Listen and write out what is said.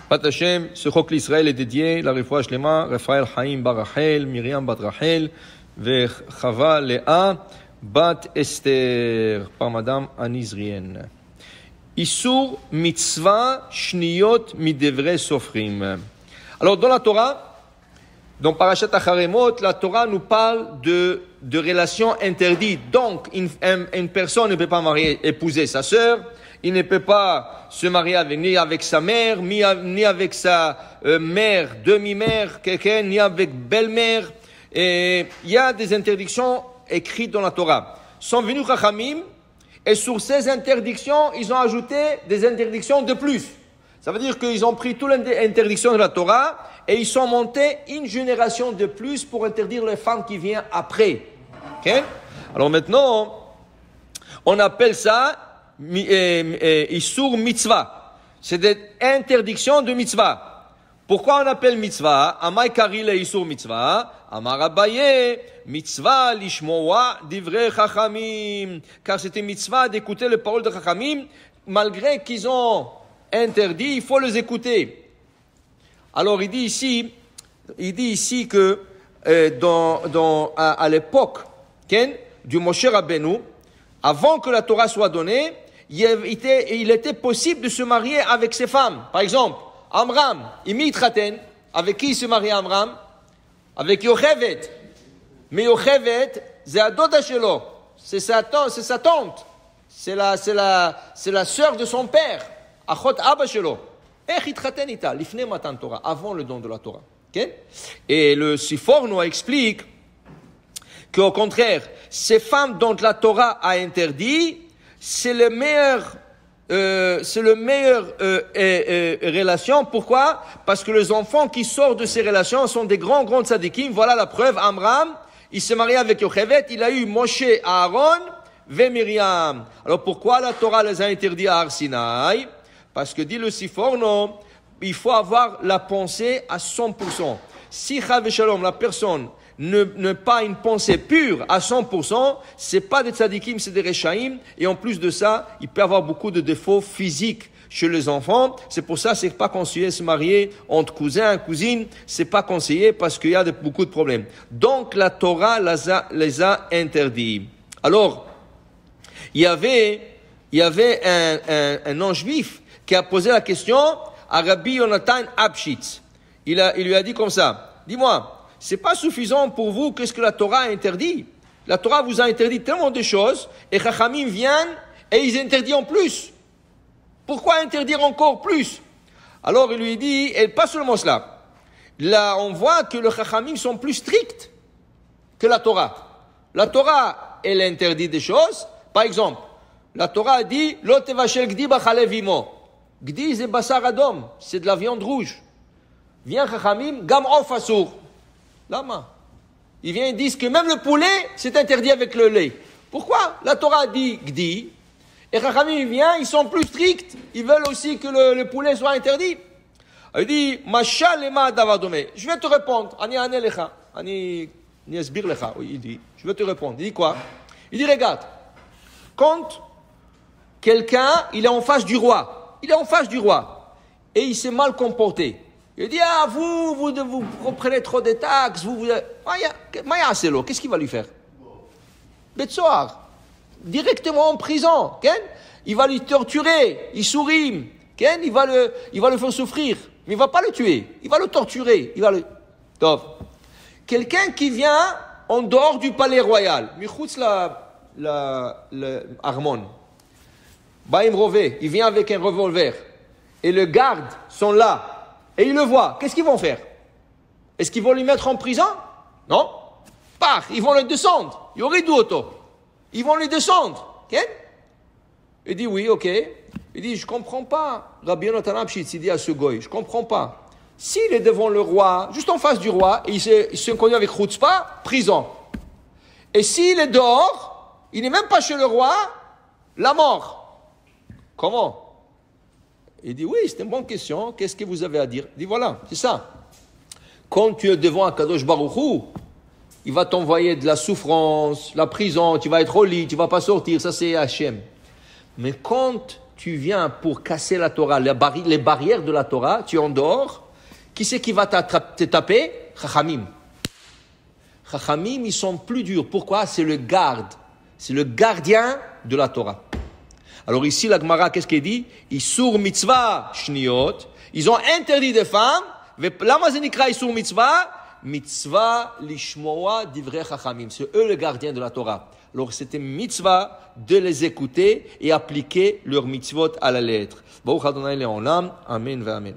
Pat Hashem, ce chok l'Israël est dédié, la refoua shlema, Raphaël Haïm bar Rachel, Myriam bat Rachel, ve Chava Léa bat Esther, par Madame Anizrien. Isur mitzvah shniyot midevre sofrim. Alors dans la Torah, dans Parashat Acharemot, la Torah nous parle de relations interdites. Donc une personne ne peut pas épouser sa sœur, il ne peut pas se marier ni avec sa mère, ni avec sa mère, demi-mère, quelqu'un, ni avec belle-mère. Et il y a des interdictions écrites dans la Torah. Sont venus Chachamim, et sur ces interdictions, ils ont ajouté des interdictions de plus. Ça veut dire qu'ils ont pris toutes les interdictions de la Torah et ils sont montés une génération de plus pour interdire les femmes qui viennent après. Okay? Alors maintenant, on appelle ça Isur mitzvah. C'est des interdictions de mitzvah. Pourquoi on appelle mitzvah? Amay kari le Isur mitzvah. Amar Abaye, mitzvah lishmoa divrei chachamim. Car c'était mitzvah d'écouter les paroles de chachamim, malgré qu'ils ont interdit, il faut les écouter. Alors il dit ici que à l'époque du Moshe Rabbeinu, avant que la Torah soit donnée, il était possible de se marier avec ses femmes. Par exemple, Amram, Imitchaten, avec qui il se mariait Amram? Avec Yochevet. Mais Yochevet, c'est la dota shelo, c'est sa tante, c'est la sœur de son père. Achot Abba Shelo. Avant le don de la Torah. Okay? Et le Siforno explique qu'au contraire, ces femmes dont la Torah a interdit, c'est le meilleur relation. Pourquoi? Parce que les enfants qui sortent de ces relations sont des grands tzadikim. Voilà la preuve. Amram, il s'est marié avec Yochevet, il a eu Moshe, Aaron, et Myriam. Alors pourquoi la Torah les a interdits à Har Sinaï? Parce que dit le Siforno, il faut avoir la pensée à 100%. Si Chav Shalom, la personne, n'a pas une pensée pure à 100%, c'est pas des tzadikim, c'est des rechaim. Et en plus de ça, il peut avoir beaucoup de défauts physiques chez les enfants. C'est pour ça, c'est pas conseillé de se marier entre cousins, cousines. C'est pas conseillé parce qu'il y a beaucoup de problèmes. Donc, la Torah les a interdits. Alors, il y avait un non-juif qui a posé la question à Rabbi Yonatan Abshitz. Il lui a dit comme ça, dis-moi, c'est pas suffisant pour vous qu'est-ce que la Torah a interdit? La Torah vous a interdit tellement de choses, et Chachamim viennent et ils interdisent en plus. Pourquoi interdire encore plus? Alors il lui dit, et pas seulement cela, là on voit que les Chachamim sont plus stricts que la Torah. La Torah, elle interdit des choses, par exemple, la Torah a dit, Lo tevashel gdi b'chalev imo. Gdi, c'est basar adom, c'est de la viande rouge. Vient Chachamim, gam of asur. Lama. Il vient et dit que même le poulet, c'est interdit avec le lait. Pourquoi? La Torah a dit gdi, et Chachamim vient, ils sont plus stricts, ils veulent aussi que le poulet soit interdit. Il dit, Mashal lema davadome. Je vais te répondre, ani ane lecha, ani esbir lecha. Il dit, je vais te répondre. Il dit quoi? Il dit, regarde, quand quelqu'un, il est en face du roi, et il s'est mal comporté. Il dit, vous reprenez trop de taxes, Maya Selo, qu'est-ce qu'il va lui faire? Betsoar, directement en prison, il va lui torturer, il sourit, il va le faire souffrir, mais il va pas le tuer, il va le torturer, quelqu'un qui vient en dehors du palais royal, Michoutz Armon, Baim Rové, il vient avec un revolver, et les gardes sont là, et ils le voient. Qu'est-ce qu'ils vont faire? Est-ce qu'ils vont lui mettre en prison? Non. Ils vont le descendre. Yoridu auto. Ils vont le descendre. Okay? Il dit oui, ok. Il dit, je comprends pas. Rabbi Yonatan Abshitz, il dit à ce goy, je comprends pas. S'il est devant le roi, juste en face du roi, et il se connaît avec Chutzpah, prison. Et s'il est dehors, il n'est même pas chez le roi, la mort. Comment? Il dit, oui, c'est une bonne question. Qu'est-ce que vous avez à dire? Il dit, voilà, c'est ça. Quand tu es devant Akadosh Baruch Hu, il va t'envoyer de la souffrance, la prison, tu vas être au lit, tu vas pas sortir, ça c'est Hachem. Mais quand tu viens pour casser la Torah, les barrières de la Torah, tu es en dehors. Qui c'est qui va te taper? Chachamim. Chachamim, ils sont plus durs. Pourquoi? C'est le garde. C'est le gardien de la Torah. Alors ici, la Gemara, qu'est-ce qu'elle dit? Isur mitzvah shniot. Ils ont interdit des femmes. Lama zenikra isur mitzvah. Mitzvah lishmoa divrei chachamim. C'est eux le gardien de la Torah. Alors c'était mitzvah de les écouter et appliquer leurs mitzvot à la lettre. Baruch Adonai Le'olam. Amen ve amen.